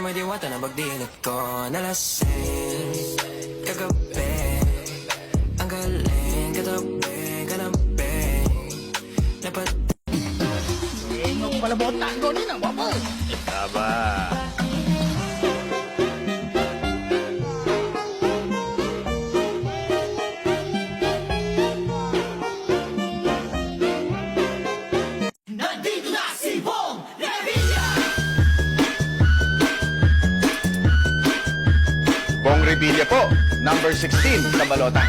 may diwata na pagdilit ko nalasing kagabi. Ang galing katabi, kanabi dapat Ingok pala botak ko ni nak buat apa? Sabar. Nandito na si Bong Revilla! Bong Revilla po, number 16 sa balota.